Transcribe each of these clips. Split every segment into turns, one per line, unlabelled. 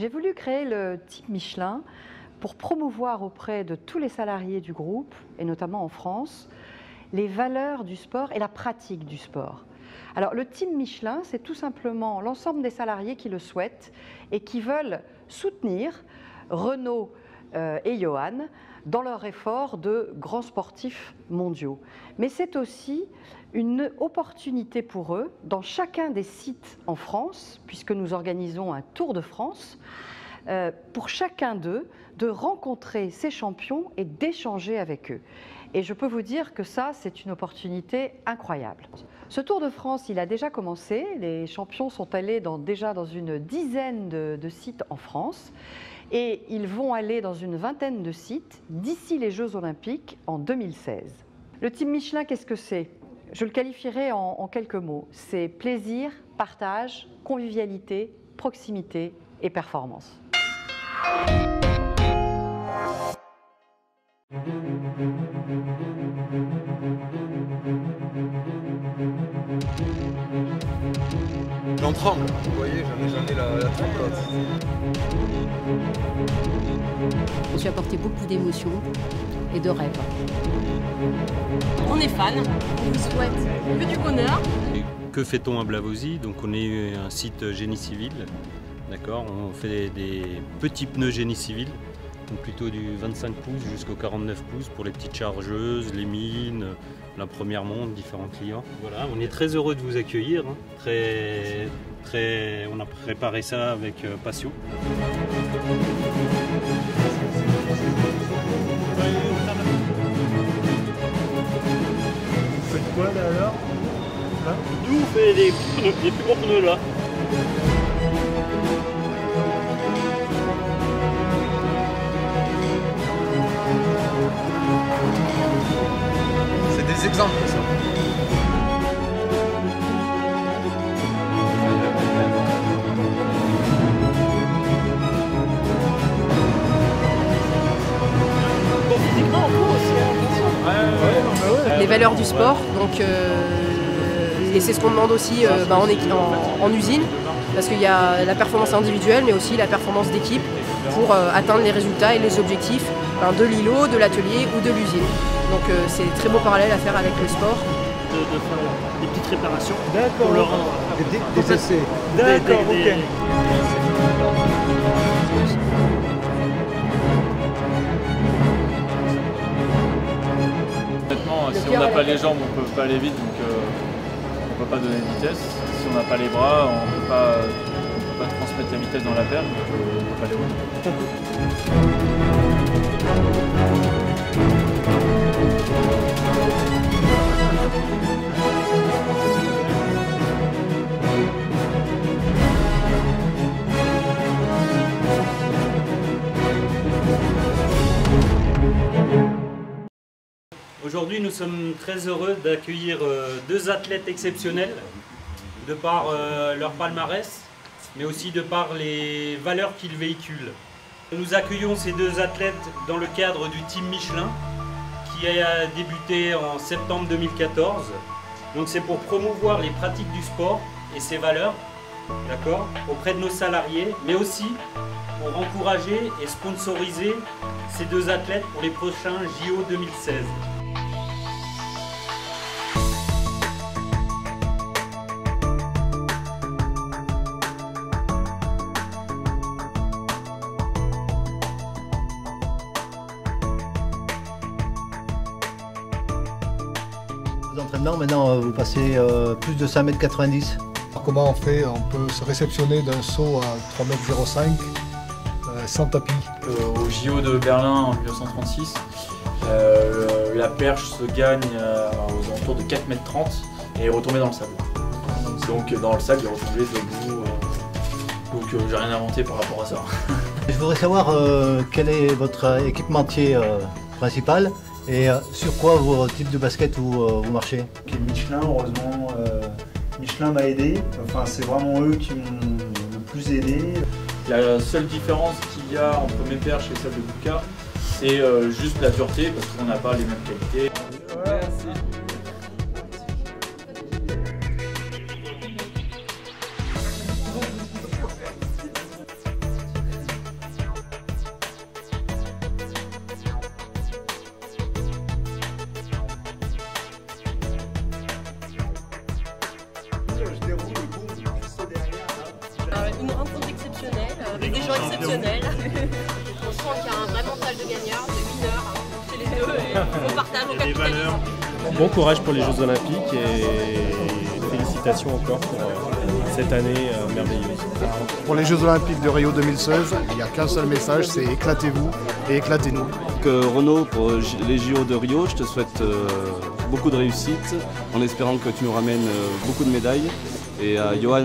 J'ai voulu créer le Team Michelin pour promouvoir auprès de tous les salariés du groupe, et notamment en France, les valeurs du sport et la pratique du sport. Alors le Team Michelin, c'est tout simplement l'ensemble des salariés qui le souhaitent et qui veulent soutenir Renaud et Johan dans leur effort de grands sportifs mondiaux. Mais c'est aussi une opportunité pour eux, dans chacun des sites en France, puisque nous organisons un Tour de France, pour chacun d'eux, de rencontrer ces champions et d'échanger avec eux. Et je peux vous dire que ça, c'est une opportunité incroyable. Ce Tour de France, il a déjà commencé. Les champions sont allés déjà dans une dizaine de sites en France. Et ils vont aller dans une vingtaine de sites d'ici les Jeux Olympiques en 2016. Le Team Michelin, qu'est-ce que c'est? Je le qualifierais en quelques mots. C'est plaisir, partage, convivialité, proximité et performance.
J'en tremble, vous voyez, j'en ai la tremblote.
Je me suis apporté beaucoup d'émotions et de rêves.
On est fan, on vous souhaite que du bonheur.
Et que fait-on à Blavozy? Donc on est un site génie civil, d'accord. On fait des petits pneus génie civil, donc plutôt du 25 pouces jusqu'au 49 pouces pour les petites chargeuses, les mines, la première montre, différents clients. Voilà, on est très heureux de vous accueillir, hein. On a préparé ça avec passion.
Vous faites quoi là alors?
Nous on fait des plus gros pneus là.
C'est des exemples ça.
Les valeurs du sport, donc, et c'est ce qu'on demande aussi en usine, parce qu'il y a la performance individuelle, mais aussi la performance d'équipe pour atteindre les résultats et les objectifs de l'îlot, de l'atelier ou de l'usine. Donc c'est un très beau parallèle à faire avec le sport.
De faire des petites réparations.
D'accord.
Pour le rendre
Des essais.
D'accord, ok.
Si on n'a pas les jambes, on ne peut pas aller vite, donc on ne peut pas donner de vitesse. Si on n'a pas les bras, on ne peut pas transmettre la vitesse dans la paire, donc on ne peut pas aller haut.
Aujourd'hui, nous sommes très heureux d'accueillir deux athlètes exceptionnels, de par leur palmarès, mais aussi de par les valeurs qu'ils véhiculent. Nous accueillons ces deux athlètes dans le cadre du Team Michelin, qui a débuté en septembre 2014. Donc c'est pour promouvoir les pratiques du sport et ses valeurs, d'accord, auprès de nos salariés, mais aussi pour encourager et sponsoriser ces deux athlètes pour les prochains JO 2016.
D'entraînement, maintenant vous passez plus de 5,90 m.
Comment on fait? On peut se réceptionner d'un saut à 3,05 m sans tapis.
Au JO de Berlin en 1936, la perche se gagne aux alentours de 4,30 m et est retombée dans le sable. Donc dans le sable, il est retombé debout. Donc j'ai rien inventé par rapport à ça.
Je voudrais savoir quel est votre équipementier principal et sur quoi vos types de baskets vous marchez.
Michelin, heureusement, Michelin m'a aidé. Enfin, c'est vraiment eux qui m'ont le plus aidé.
La seule différence qu'il y a entre mes perches et celles de Buka, c'est juste la dureté, parce qu'on n'a pas les mêmes qualités. Merci.
avec des gens exceptionnels. On sent qu'il y a un vrai mental de gagneur, de winner, chez les deux, et on partage, on capitalise.
Bon courage pour les Jeux Olympiques et félicitations encore pour cette année merveilleuse.
Pour les Jeux Olympiques de Rio 2016, il n'y a qu'un seul message, c'est éclatez-vous et éclatez-nous.
Renaud, pour les JO de Rio, je te souhaite beaucoup de réussite en espérant que tu nous ramènes beaucoup de médailles. Et à Johan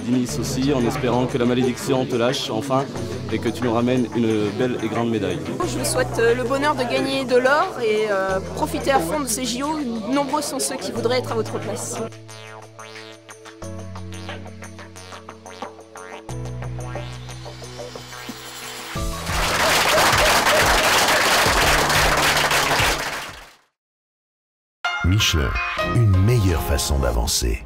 Diniz aussi, en espérant que la malédiction te lâche enfin et que tu nous ramènes une belle et grande médaille.
Je vous souhaite le bonheur de gagner de l'or et profiter à fond de ces JO. Nombreux sont ceux qui voudraient être à votre place.
Michelin, une meilleure façon d'avancer.